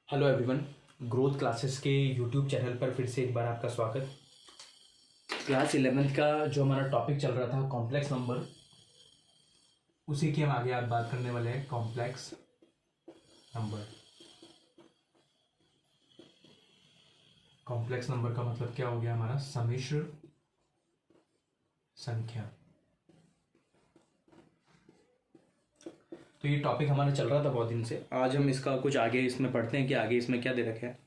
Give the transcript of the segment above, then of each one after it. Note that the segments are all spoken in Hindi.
हेलो एवरीवन, ग्रोथ क्लासेस के यूट्यूब चैनल पर फिर से एक बार आपका स्वागत। क्लास 11th का जो हमारा टॉपिक चल रहा था कॉम्प्लेक्स नंबर, उसी की हम आगे आप बात करने वाले हैं। कॉम्प्लेक्स नंबर, कॉम्प्लेक्स नंबर का मतलब क्या हो गया हमारा? सम्मिश्र संख्या। तो ये टॉपिक हमारा चल रहा था बहुत दिन से। आज हम इसका कुछ आगे इसमें पढ़ते हैं कि आगे इसमें क्या दे रखा है।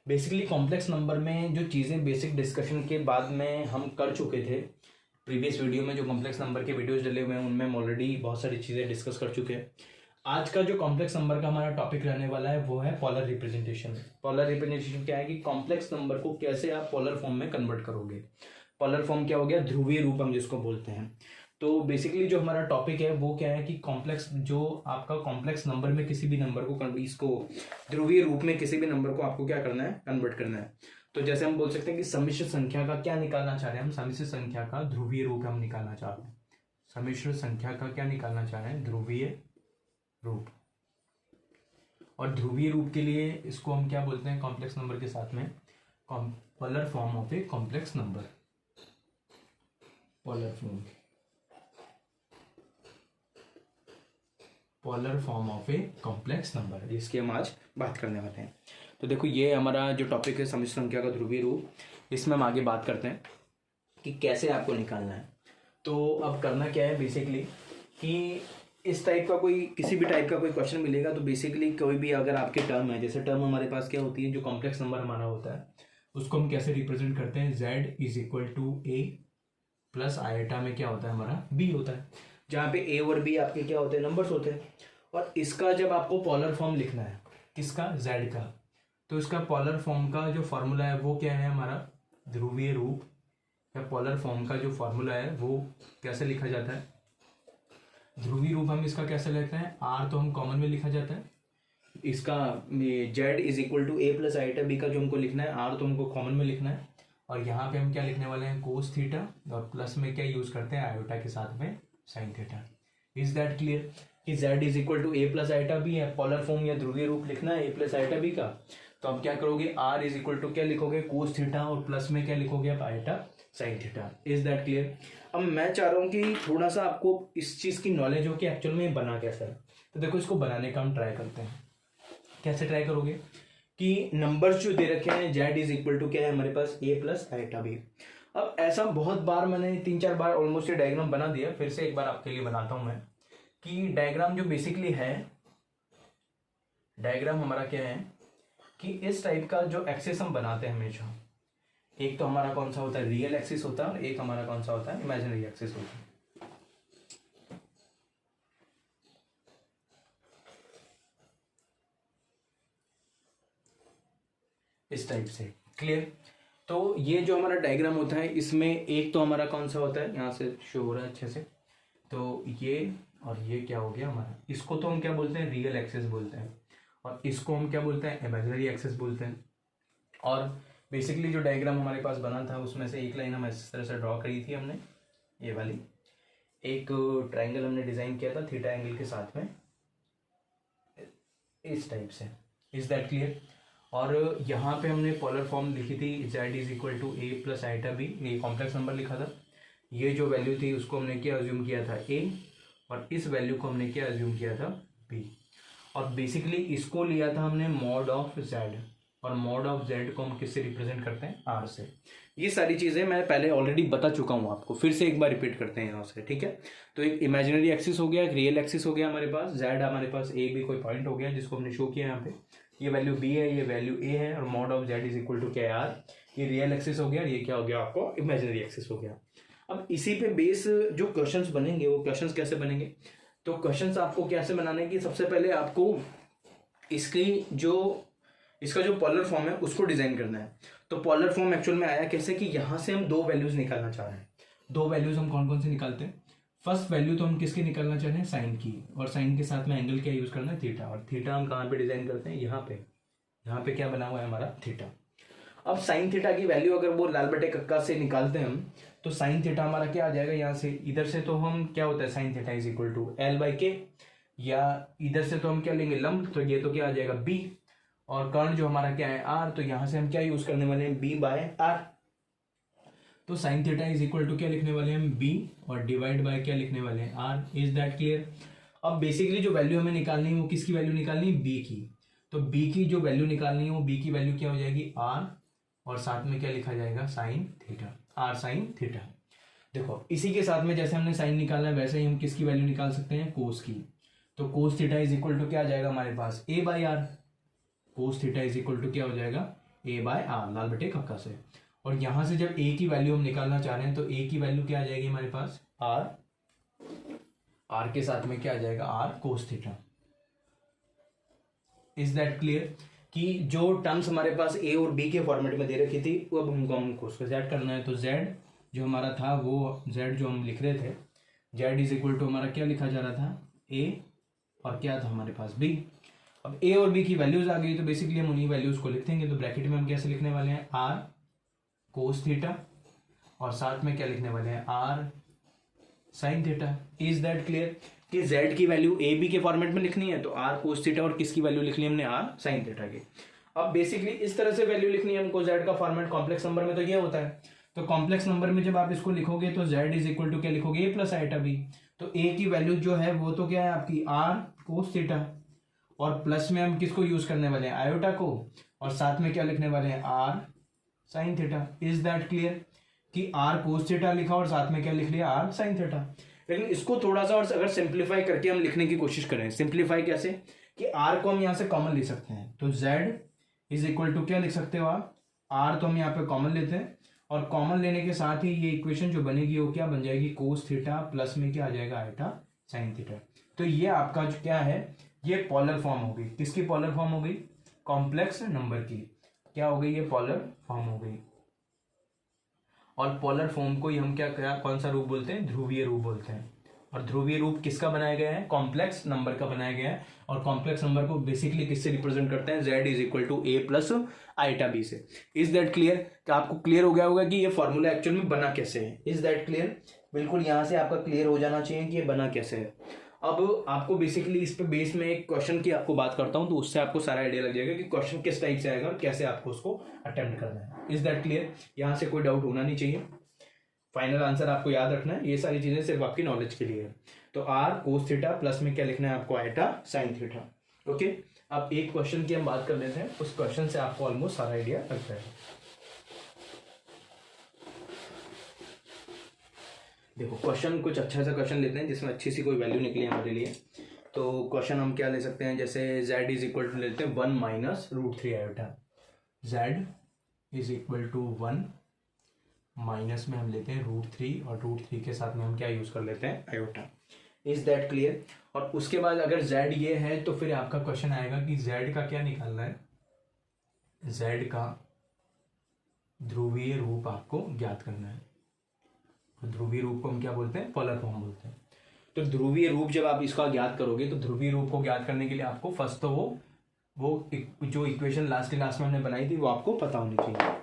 बेसिकली कॉम्प्लेक्स नंबर में जो चीज़ें बेसिक डिस्कशन के बाद में हम कर चुके थे प्रीवियस वीडियो में, जो कॉम्प्लेक्स नंबर के वीडियोस डले हुए हैं उनमें हम ऑलरेडी बहुत सारी चीज़ें डिस्कस कर चुके हैं। आज का जो कॉम्प्लेक्स नंबर का हमारा टॉपिक रहने वाला है वो है पोलर रिप्रेजेंटेशन। पोलर रिप्रेजेंटेशन क्या है कि कॉम्प्लेक्स नंबर को कैसे आप पोलर फॉर्म में कन्वर्ट करोगे। पोलर फॉर्म क्या हो गया? ध्रुवीय रूप हम जिसको बोलते हैं। तो बेसिकली जो हमारा टॉपिक है वो क्या है कि कॉम्प्लेक्स, जो आपका कॉम्प्लेक्स नंबर में किसी भी नंबर को इसको ध्रुवीय रूप में किसी भी नंबर को आपको क्या करना है? कन्वर्ट करना है। तो जैसे हम बोल सकते हैं कि सम्मिश्र संख्या का क्या निकालना चाह रहे हैं हम? सम्मिश्र संख्या का ध्रुवीय रूप हम निकालना चाह रहे हैं। सम्मिश्र संख्या का क्या निकालना चाह रहे हैं? ध्रुवीय रूप। और ध्रुवीय रूप के लिए इसको हम क्या बोलते हैं कॉम्प्लेक्स नंबर के साथ में? Polar form of a complex number. Polar form, polar form of a complex number, जिसकी हम आज बात करने वाले हैं। तो देखो, ये हमारा जो टॉपिक है सम्मिश्र संख्या का ध्रुवीय रूप, इसमें हम आगे बात करते हैं कि कैसे आपको निकालना है। तो अब करना क्या है बेसिकली कि इस टाइप का कोई किसी भी टाइप का कोई क्वेश्चन मिलेगा तो बेसिकली कोई भी अगर आपके टर्म है, जैसे टर्म हमारे पास क्या होती है, जो कॉम्प्लेक्स नंबर हमारा होता है उसको हम कैसे रिप्रेजेंट करते हैं? z is equal to a plus iota में क्या होता है हमारा? b होता है, जहाँ पे ए और बी आपके क्या होते हैं? नंबर्स होते हैं। और इसका जब आपको पोलर फॉर्म लिखना है, किसका? z का, तो इसका पोलर फॉर्म का जो फॉर्मूला है वो क्या है हमारा? ध्रुवीय रूप या पोलर फॉर्म का जो फॉर्मूला है वो कैसे लिखा जाता है? ध्रुवीय रूप हम इसका कैसे लेते हैं? r तो हम कॉमन में लिखा जाता है, इसका z is equal to a plus iota b का जो हमको लिखना है r तो हमको कॉमन में लिखना है। और यहाँ पे हम क्या लिखने वाले हैं? कोस थीटा, और प्लस में क्या यूज करते हैं? आयोटा के साथ में sine theta. Is that clear कि z is equal to a plus iota b है, पोलर फॉर्म या ध्रुवीय रूप लिखना है ए प्लस आइटा बी का। तो आप क्या करोगे? r इज इक्वल टू क्या लिखोगे? कोस थीटा, और प्लस में क्या लिखोगे आप? Iota sine theta. Is that clear? अब मैं चाह रहा हूँ कि थोड़ा सा आपको इस चीज़ की नॉलेज हो कि एक्चुअल में बना कैसा है। तो देखो, इसको बनाने का हम ट्राई करते हैं। कैसे ट्राई करोगे कि नंबर्स जो दे रखे हैं z इज इक्वल टू क्या है हमारे पास? a plus iota b. अब ऐसा बहुत बार मैंने 3-4 बार ऑलमोस्ट ये डायग्राम बना दिया, फिर से एक बार आपके लिए बनाता हूं मैं कि डायग्राम जो बेसिकली है, डायग्राम हमारा क्या है कि इस टाइप का जो एक्सिस हम बनाते हैं हमेशा, एक तो हमारा कौन सा होता है? रियल एक्सिस होता है, और एक हमारा कौन सा होता है? इमेजिनरी एक्सिस होता है। इस टाइप से, क्लियर? तो ये जो हमारा डायग्राम होता है इसमें एक तो हमारा कौन सा होता है? यहाँ से शो हो रहा है अच्छे से। तो ये और ये क्या हो गया हमारा? इसको तो हम क्या बोलते हैं? रियल एक्सिस बोलते हैं, और इसको हम क्या बोलते हैं? इमेजिनरी एक्सिस बोलते हैं। और बेसिकली जो डायग्राम हमारे पास बना था उसमें से एक लाइन हम इस तरह से ड्रॉ करी थी हमने, ये वाली। एक ट्राइंगल हमने डिजाइन किया था थीटा एंगल के साथ में, इस टाइप से। Is that clear? और यहाँ पे हमने पोलर फॉर्म लिखी थी z is equal to a plus iota b, ये कॉम्प्लेक्स नंबर लिखा था। ये जो वैल्यू थी उसको हमने क्या अज्यूम किया था? a, और इस वैल्यू को हमने क्या अज्यूम किया था? b। और बेसिकली इसको लिया था हमने मॉड ऑफ z, और मॉड ऑफ z को हम किससे रिप्रेजेंट करते हैं? r से। ये सारी चीज़ें मैं पहले ऑलरेडी बता चुका हूँ आपको, फिर से एक बार रिपीट करते हैं यहाँ से, ठीक है? तो एक इमेजिनरी एक्सिस हो गया, एक रियल एक्सिस हो गया हमारे पास, z हमारे पास a b कोई पॉइंट हो गया जिसको हमने शो किया यहाँ पे, ये वैल्यू b है, ये वैल्यू a है, और mod of z is equal to क्या है? r। ये रियल एक्सिस हो गया, ये क्या हो गया आपको? इमेजिनरी एक्सिस हो गया। अब इसी पे बेस जो क्वेश्चंस बनेंगे वो क्वेश्चंस कैसे बनेंगे? तो क्वेश्चंस आपको कैसे बनाने की, सबसे पहले आपको इसका जो पोलर फॉर्म है उसको डिजाइन करना है। तो पोलर फॉर्म एक्चुअल में आया कैसे कि यहाँ से हम दो वैल्यूज निकालना चाह रहे हैं। दो वैल्यूज हम कौन कौन से निकालते हैं? फर्स्ट वैल्यू तो हम किसकी निकालना चाह रहे हैं? साइन की, और साइन के साथ में एंगल क्या यूज करना है? थीटा। और थीटा हम कहाँ पे डिजाइन करते हैं? यहाँ पे। यहाँ पे क्या बना हुआ है हमारा? थीटा। अब साइन थीटा की वैल्यू अगर वो लाल बटे कक्का से निकालते हैं हम, तो साइन थीटा हमारा क्या आ जाएगा? यहाँ से इधर से तो हम क्या होता है? Sine theta is equal to L/K, या इधर से तो हम क्या लेंगे? लंब, तो ये तो क्या आ जाएगा? B। और कर्ण जो हमारा क्या है आर, तो यहाँ से हम क्या यूज करने वाले हैं बी बाय आर। तो sine theta is equal to क्या लिखने वाले हैं बी और डिवाइड बाय क्या लिखने वाले हैं आर। Is that clear. अब बेसिकली जो वैल्यू हमें निकालनी है वो किसकी वैल्यू निकालनी है बी की। तो बी की जो वैल्यू निकालनी है वो बी की वैल्यू क्या हो जाएगी आर और साथ में क्या लिखा जाएगा sine theta, r sine theta. देखो इसी के साथ में जैसे हमने साइन निकालना है वैसे ही हम किसकी वैल्यू निकाल सकते हैं कोस की। तो cos theta is equal to क्या आ जाएगा हमारे पास a by r. Cos theta is equal to क्या हो जाएगा ए बाय आर, लाल बटे कक्का से। और यहां से जब ए की वैल्यू हम निकालना चाह रहे हैं तो ए की वैल्यू क्या आ जाएगी हमारे पास आर, आर के साथ में क्या आ जाएगा r cos theta. Is that clear कि जो टर्म्स हमारे पास ए और बी के फॉर्मेट में दे रखी थी वो अब हमको उसको जेड करना है। तो जेड जो हमारा था वो जेड जो हम लिख रहे थे जेड इज इक्वल टू हमारा क्या लिखा जा रहा था ए और क्या था हमारे पास बी। अब ए और बी की वैल्यूज आ गई तो बेसिकली हम उन्हीं वैल्यूज को लिख देंगे। तो ब्रैकेट में हम कैसे लिखने वाले हैं आर कोस थीटा और साथ में क्या लिखने वाले हैं r sine theta. Is that clear कि z की वैल्यू ए बी के फॉर्मेट में लिखनी है तो आर कोस थीटा और किसकी वैल्यू लिखनी है हमने आर साइन थीटा की। अब बेसिकली इस तरह से वैल्यू लिखनी है हमको z का फॉर्मेट। कॉम्प्लेक्स नंबर में तो ये होता है, तो कॉम्प्लेक्स नंबर में जब आप इसको लिखोगे तो z इज इक्वल टू क्या लिखोगे ए प्लस आइटा बी। तो a की वैल्यू जो है वो तो क्या है आपकी आर कोस थीटा और प्लस में हम किसको यूज करने वाले हैं आयोटा को और साथ में क्या लिखने वाले हैं r sine theta. Is that clear कि आर कोस थीटा लिखा और साथ में क्या लिख लिया आर साइन थीटा। लेकिन इसको थोड़ा सा और अगर सिंप्लीफाई करके हम लिखने की कोशिश करें, सिंप्लीफाई कैसे कि आर को हम यहाँ से कॉमन ले सकते हैं। तो z इज इक्वल टू क्या लिख सकते हो आप आर, तो हम यहाँ पे कॉमन लेते हैं और कॉमन लेने के साथ ही ये इक्वेशन जो बनेगी वो क्या बन जाएगी कोस थीटा प्लस में क्या आ जाएगा आइटा साइन थीटा। तो ये आपका जो क्या है ये पॉलर फॉर्म हो गई। किसकी पॉलर फॉर्म हो गई कॉम्प्लेक्स नंबर की क्या हो गई ये पॉलर फॉर्म हो गई। और पोलर फॉर्म को ही हम क्या कौन सा रूप बोलते हैं ध्रुवीय रूप बोलते हैं। और ध्रुवीय रूप किसका बनाया गया है कॉम्प्लेक्स नंबर का बनाया गया है। और कॉम्प्लेक्स नंबर को बेसिकली किससे रिप्रेजेंट करते हैं z is equal to a plus iota b से। इज दैट क्लियर कि आपको क्लियर हो गया होगा कि ये फॉर्मूला एक्चुअल में बना कैसे है। इज दैट क्लियर बिल्कुल यहाँ से आपका क्लियर हो जाना चाहिए कि ये बना कैसे है। अब आपको बेसिकली इस पे बेस में एक क्वेश्चन की आपको बात करता हूं तो उससे आपको सारा आइडिया लग जाएगा कि क्वेश्चन किस टाइप से आएगा और कैसे आपको उसको अटेम्प्ट करना है। इज दैट क्लियर यहाँ से कोई डाउट होना नहीं चाहिए। फाइनल आंसर आपको याद रखना है, ये सारी चीजें सिर्फ आपकी नॉलेज के लिए है। तो आर कोस थीटा प्लस में क्या लिखना है आपको आइटा साइन थीटा। ओके अब एक क्वेश्चन की हम बात कर लेते हैं, उस क्वेश्चन से आपको ऑलमोस्ट सारा आइडिया लग जाएगा। देखो क्वेश्चन कुछ अच्छा सा क्वेश्चन लेते हैं जिसमें अच्छी सी कोई वैल्यू निकली हमारे लिए। तो क्वेश्चन हम क्या ले सकते हैं जैसे z इज इक्वल टू लेते हैं 1 minus root 3 iota. z is equal to 1 minus में हम लेते हैं रूट 3 और रूट 3 के साथ में हम क्या यूज कर लेते हैं आयोटा। Is that clear. और उसके बाद अगर z ये है तो फिर आपका क्वेश्चन आएगा कि z का क्या निकालना है, z का ध्रुवीय रूप आपको ज्ञात करना है। ध्रुवीय रूप को हम क्या बोलते हैं पोलर फॉर्म बोलते हैं। तो ध्रुवीय रूप जब आप इसका ज्ञात करोगे तो ध्रुवीय रूप को ज्ञात करने के लिए आपको फर्स्ट तो वो जो इक्वेशन लास्ट में हमने बनाई थी वो आपको पता होनी चाहिए।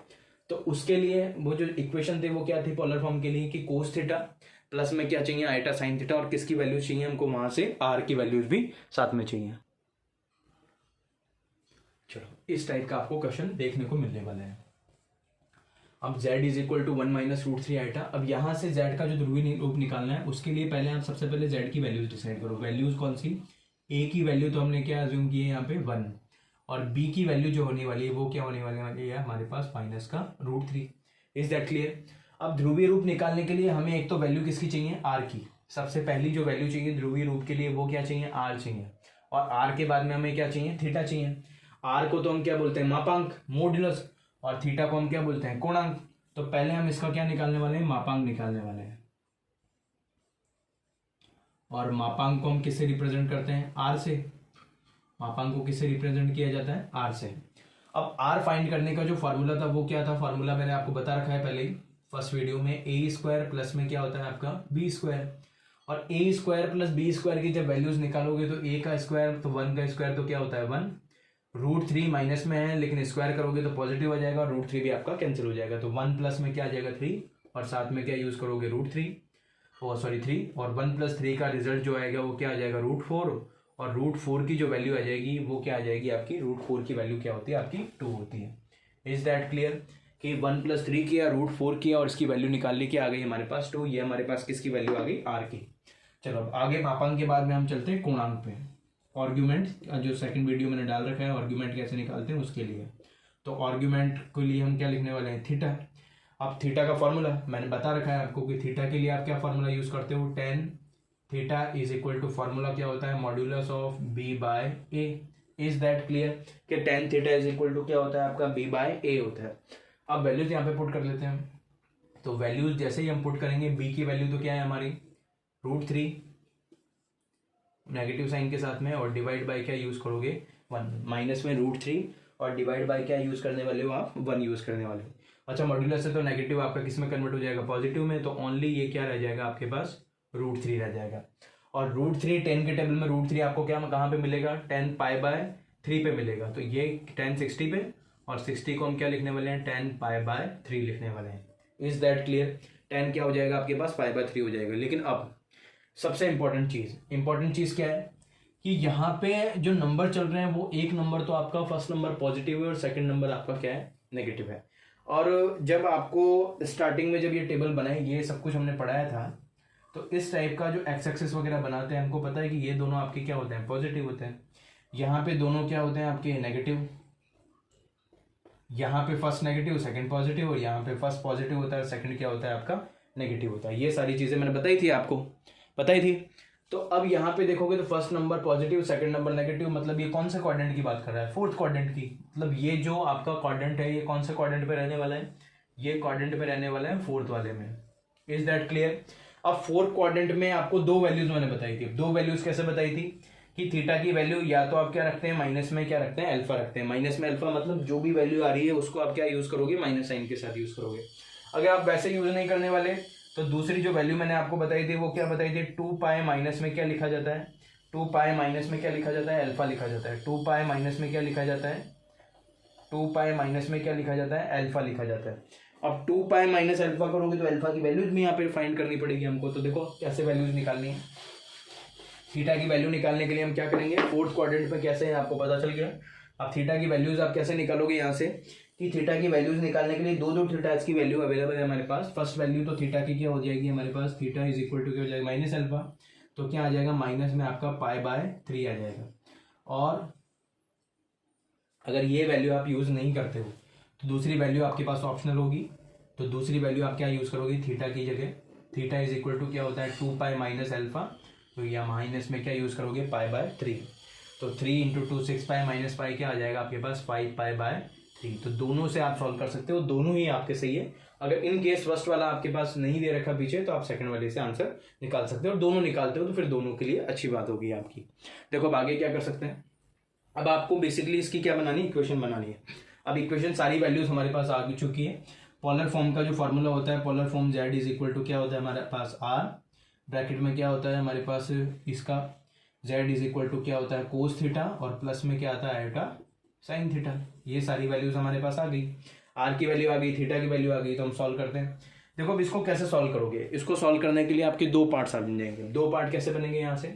तो उसके लिए वो जो इक्वेशन थे वो क्या थी पोलर फॉर्म के लिए कि कोस थीटा प्लस में क्या चाहिए आइटा साइन थीटा और किसकी वैल्यू चाहिए हमको वहां से आर की वैल्यूज भी साथ में चाहिए। चलो इस टाइप का आपको क्वेश्चन देखने को मिलने वाला है। अब z is equal to 1 minus root 3 iota. अब यहाँ से z का जो ध्रुवीय रूप निकालना है उसके लिए पहले आप सबसे पहले z की वैल्यूज डिसाइड करो। वैल्यूज कौन सी, a की वैल्यू तो हमने क्या अज्यूम की है यहाँ पे 1 और b की वैल्यू जो होने वाली है वो क्या होने वाली है हमारे पास माइनस का रूट 3। Is that clear. अब ध्रुवीय रूप निकालने के लिए हमें एक तो वैल्यू किसकी चाहिए r की। सबसे पहली जो वैल्यू चाहिए ध्रुवीय रूप के लिए वो क्या चाहिए r चाहिए और r के बाद में हमें क्या चाहिए थीटा चाहिए। r को तो हम क्या बोलते हैं मापांक मॉड्यूलस और थीटा को हम क्या बोलते हैं कोणांक। तो पहले हम इसका क्या निकालने वाले हैं मापांक निकालने वाले हैं और मापांक को हम किससे रिप्रेजेंट करते हैं r से। मापांक को किससे रिप्रेजेंट किया जाता है r से। अब r फाइंड करने का जो फार्मूला था वो क्या था, फार्मूला मैंने आपको बता रखा है पहले ही फर्स्ट वीडियो में। a स्क्वायर प्लस में क्या होता है आपका b स्क्वायर और a square plus b square की जब वैल्यूज निकालोगे तो a का स्क्वायर तो 1 का स्क्वायर तो क्या होता है 1। रूट 3 माइनस में है लेकिन स्क्वायर करोगे तो पॉजिटिव आ जाएगा और रूट 3 भी आपका कैंसिल हो जाएगा। तो 1 प्लस में क्या आ जाएगा 3 और साथ में क्या यूज करोगे रूट 3 3 और 1 प्लस 3 का रिजल्ट जो आएगा वो क्या आ जाएगा रूट 4 और √4 की जो वैल्यू आ जाएगी वो क्या आ जाएगी आपकी, √4 की वैल्यू क्या होती है आपकी 2 होती है। इज दैट क्लियर कि 1 + 3 किया, √4 किया और इसकी वैल्यू निकालने की आ गई हमारे पास 2, ये हमारे पास किसकी वैल्यू आ गई, r की। चलो अब आगे मापांक के बाद में हम चलते हैं कोणांक पे। आर्ग्यूमेंट जो सेकंड वीडियो मैंने डाल रखा है आर्ग्यूमेंट कैसे निकालते हैं उसके लिए। तो आर्ग्यूमेंट के लिए हम क्या लिखने वाले हैं, थीटा। अब थीटा का फॉर्मूला मैंने बता रखा है आपको कि थीटा के लिए आप क्या फॉर्मूला यूज करते हो, tan theta is equal to formula क्या होता है, modulus of b/a। Is that clear कि tan theta is equal to क्या होता है आपका b/a होता है। अब वैल्यूज यहाँ पे पुट कर लेते हैं। तो वैल्यूज जैसे ही हम पुट करेंगे, b की वैल्यू तो क्या है हमारी √3 नेगेटिव साइन के साथ में, और डिवाइड बाय क्या यूज करोगे 1, माइनस में √3 और डिवाइड बाय क्या यूज करने वाले हो आप 1 यूज करने वाले हो। अच्छा मॉड्यूलस से तो नेगेटिव आपका किस में कन्वर्ट हो जाएगा, पॉजिटिव में, तो ओनली ये क्या रह जाएगा आपके पास √3 रह जाएगा। और √3 10 के टेबल में √3 आपको क्या कहाँ पे मिलेगा, tan π/3 पे मिलेगा। तो ये tan 60 पे, और 60 को हम क्या लिखने वाले हैं, tan π/3 लिखने वाले हैं। इज दैट क्लियर, tan क्या हो जाएगा आपके पास π/3 हो जाएगा। लेकिन अब सबसे इंपॉर्टेंट चीज क्या है कि यहाँ पे जो नंबर चल रहे हैं वो एक नंबर तो आपका फर्स्ट नंबर पॉजिटिव है और सेकंड नंबर आपका क्या है नेगेटिव है। और जब आपको स्टार्टिंग में जब ये टेबल बनाए, ये सब कुछ हमने पढ़ाया था, तो इस टाइप का जो एक्स एक्सिस वगैरह बनाते हैं हमको पता है कि ये दोनों आपके क्या होते हैं, पॉजिटिव होते हैं। यहाँ पे दोनों क्या होते हैं आपके नेगेटिव, यहाँ पे फर्स्ट नेगेटिव सेकंड पॉजिटिव, और यहाँ पे फर्स्ट पॉजिटिव होता है सेकंड क्या होता है आपका नेगेटिव होता है। ये सारी चीजें मैंने बताई थी आपको, बताई थी। तो अब यहाँ पे देखोगे तो first number positive second number negative, मतलब ये कौन से क्वाड्रेंट की बात कर रहा है, फोर्थ क्वाड्रेंट की। मतलब ये जो आपका क्वाड्रेंट है ये कौन से क्वाड्रेंट पे रहने वाला है, ये क्वाड्रेंट पे रहने वाला है फोर्थ वाले में। Is that clear. अब फोर्थ क्वाड्रेंट में आपको दो वैल्यूज मैंने बताई थी। दो वैल्यूज कैसे बताई थी कि थीटा की वैल्यू या तो आप क्या रखते हैं माइनस में क्या रखते हैं अल्फा रखते हैं। माइनस में अल्फा मतलब जो भी वैल्यू आ रही है उसको आप क्या यूज करोगे, माइनस साइन के साथ यूज करोगे। अगर आप वैसे यूज नहीं करने वाले तो दूसरी जो वैल्यू मैंने आपको बताई थी वो क्या बताई थी, 2π माइनस में क्या लिखा जाता है, 2π माइनस में क्या लिखा जाता है, अल्फा लिखा जाता है। 2π माइनस में क्या लिखा जाता है, 2π माइनस में क्या लिखा जाता है, अल्फा लिखा जाता है। अब 2π माइनस अल्फा करोगे तो अल्फा की वैल्यूज भी यहाँ पे फाइंड करनी पड़ेगी हमको। तो देखो कैसे वैल्यूज निकालनी है, थीटा की वैल्यू निकालने के लिए हम क्या करेंगे, फोर्थ क्वाड्रेंट पे कैसे है आपको पता चल गया। अब थीटा की वैल्यूज आप कैसे निकालोगे यहाँ से कि थीटा की वैल्यूज निकालने के लिए दो थीटाज की वैल्यू अवेलेबल है हमारे पास। फर्स्ट वैल्यू तो थीटा की क्या हो जाएगी हमारे पास, थीटा इज इक्वल टू क्या हो जाएगा माइनस अल्फा, तो क्या आ जाएगा माइनस में आपका π/3 आ जाएगा। और अगर ये वैल्यू आप यूज नहीं करते हो तो दूसरी वैल्यू आपके पास ऑप्शनल होगी। तो दूसरी वैल्यू आप क्या यूज करोगे, थीटा की जगह थीटा इज इक्वल टू क्या होता है 2π माइनस अल्फा, तो या माइनस में क्या यूज करोगे π/3। तो 3 × 2 6π माइनस पाई क्या आ जाएगा आपके पास 5π/3। तो दोनों से आप सॉल्व कर सकते हो, दोनों ही आपके सही है। अगर इन केस फर्स्ट वाला आपके पास नहीं दे रखा पीछे तो आप सेकंड वाले से आंसर निकाल सकते हो, और दोनों निकालते हो तो फिर दोनों के लिए अच्छी बात होगी आपकी। देखो अब आगे क्या कर सकते हैं, अब आपको बेसिकली इसकी क्या बनानी है, इक्वेशन बनानी है। अब इक्वेशन सारी वैल्यूज हमारे पास आ चुकी है। पोलर फॉर्म का जो फॉर्मूला होता है, polar form z is equal to क्या होता है हमारे पास r, ब्रैकेट में क्या होता है हमारे पास इसका z इज इक्वल टू क्या होता है कोस थीटा, और प्लस में क्या आता है आयोटा साइन थीटा। ये सारी वैल्यूज हमारे पास आ गई, r की वैल्यू आ गई, थीटा की वैल्यू आ गई। तो हम सॉल्व करते हैं। देखो अब इसको कैसे सॉल्व करोगे, इसको सॉल्व करने के लिए आपके दो पार्ट्स आ जाएंगे। दो पार्ट कैसे बनेंगे यहाँ से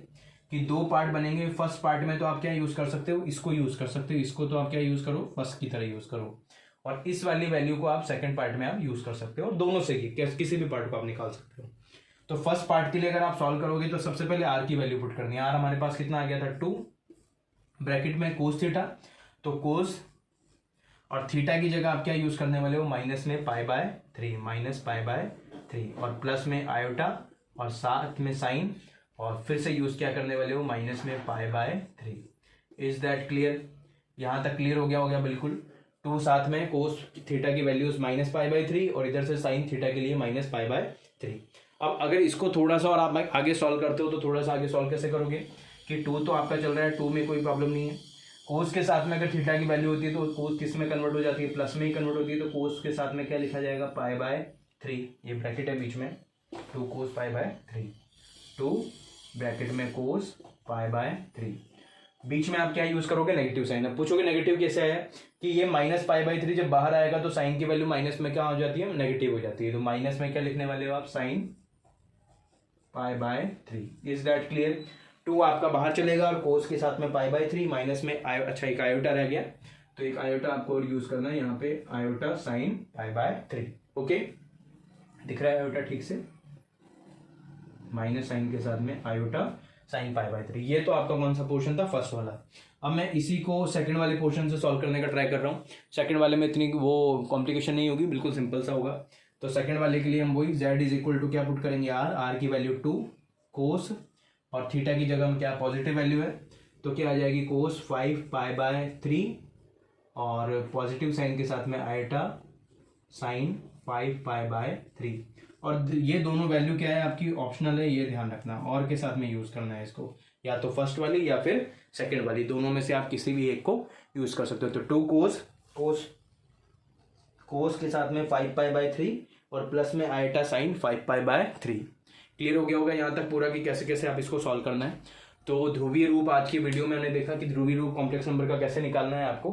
कि दो पार्ट बनेंगे। फर्स्ट पार्ट में तो आप क्या यूज कर सकते हो, इसको यूज कर सकते हो, इसको तो आप क्या यूज करो फर्स्ट की तरह यूज करो, और इस वाली वैल्यू को आप सेकंड पार्ट में आप यूज कर सकते हो। दोनों से किसी भी पार्ट को आप निकाल सकते हो। तो फर्स्ट पार्ट के लिए अगर आप सॉल्व करोगे तो सबसे पहले r की वैल्यू पुट करनी है। r हमारे पास कितना आ गया था 2, ब्रैकेट में कोस थीटा, तो कोस, और थीटा की जगह आप क्या यूज करने वाले हो माइनस में π/3, माइनस π/3, और प्लस में आयोटा, और साथ में साइन, और फिर से यूज क्या करने वाले हो माइनस में π/3। इज दैट क्लियर, यहां तक क्लियर हो गया बिल्कुल। 2 साथ में कोस थीटा की वैल्यूज माइनस π/3, और इधर से साइन थीटा के लिए माइनस π/3। अब अगर इसको थोड़ा सा और आप आगे सॉल्व करते हो तो थोड़ा सा आगे सॉल्व कैसे करोगे कि 2 तो आपका चल रहा है, 2 में कोई प्रॉब्लम नहीं है। कोस के साथ में अगर थीटा की वैल्यू होती है तो कोस किस में कन्वर्ट हो जाती है, प्लस में ही कन्वर्ट होती है। तो कोस के साथ में क्या लिखा जाएगा π/3, ये ब्रैकेट है बीच में, 2 कोस π/3, 2 ब्रैकेट में कोस π/3। बीच में आप क्या यूज करोगे नेगेटिव साइन। अब पूछोगे नेगेटिव कैसे आया कि ये माइनस π/3 जब बाहर आएगा तो साइन की वैल्यू माइनस में क्या हो जाती है, नेगेटिव हो जाती है। तो माइनस में क्या लिखने वाले हो आप साइन π/3। Is that clear. 2 आपका बाहर चलेगा और कोस के साथ में π/3 माइनस में अच्छा एक आयोटा रह गया, तो एक आयोटा आपको यूज करना है यहाँ पे, आयोटा साइन π/3। ओके, दिख रहा है आयोटा ठीक से, माइनस साइन के साथ में आयोटा साइन π/3। ये तो आपका कौन सा पोर्शन था, फर्स्ट वाला। अब मैं इसी को सेकंड वाले पोर्शन से सॉल्व करने का ट्राई कर रहा हूँ। सेकंड वाले में इतनी वो कॉम्प्लिकेशन नहीं होगी, बिल्कुल सिंपल सा होगा। तो सेकंड वाले के लिए हम वही z इज इक्वल टू क्या पुट करेंगे, r की वैल्यू 2 कोस, और थीटा की जगह में क्या पॉजिटिव वैल्यू है, तो क्या आ जाएगी कोस 5π/3, और पॉजिटिव साइन के साथ में आयोटा साइन 5π/3। और ये दोनों वैल्यू क्या है आपकी, ऑप्शनल है, ये ध्यान रखना, और के साथ में यूज करना है इसको, या तो फर्स्ट वाली या फिर सेकंड वाली, दोनों में से आप किसी भी एक को यूज कर सकते हो। तो 2 कोस के साथ में 5π/3 और प्लस में आयोटा साइन 5π/3। क्लियर हो गया होगा यहाँ तक पूरा कि कैसे कैसे आप इसको सॉल्व करना है। तो ध्रुवीय रूप आज की वीडियो में हमने देखा कि ध्रुवीय रूप कॉम्प्लेक्स नंबर का कैसे निकालना है आपको,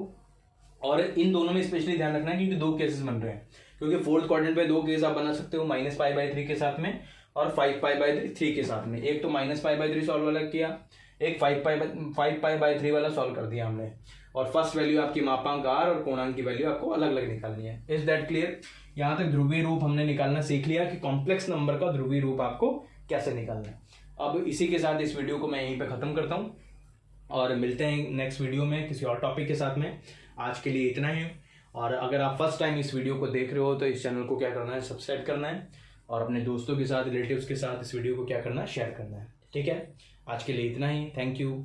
और इन दोनों में स्पेशली ध्यान रखना है क्योंकि 2 केसेस बन रहे हैं, क्योंकि फोर्थ क्वाड्रेंट पे 2 केस आप बना सकते हो, -π/3 के साथ में और 5π/3 के साथ में। एक तो -π/3 सॉल्व वाला किया, एक 5π/3 वाला सॉल्व कर दिया हमने, और फर्स्ट वैल्यू आपकी मापांक r और कोणांक की वैल्यू आपको अलग अलग निकालनी है। Is that clear? यहाँ तक ध्रुवीय रूप हमने निकालना सीख लिया कि कॉम्प्लेक्स नंबर का ध्रुवीय रूप आपको कैसे निकालना है। अब इसी के साथ इस वीडियो को मैं यहीं पे खत्म करता हूँ, और मिलते हैं नेक्स्ट वीडियो में किसी और टॉपिक के साथ में। आज के लिए इतना ही, और अगर आप फर्स्ट टाइम इस वीडियो को देख रहे हो तो इस चैनल को क्या करना है, सब्सक्राइब करना है, और अपने दोस्तों के साथ, रिलेटिव्स के साथ इस वीडियो को क्या करना है, शेयर करना है। ठीक है, आज के लिए इतना ही, थैंक यू।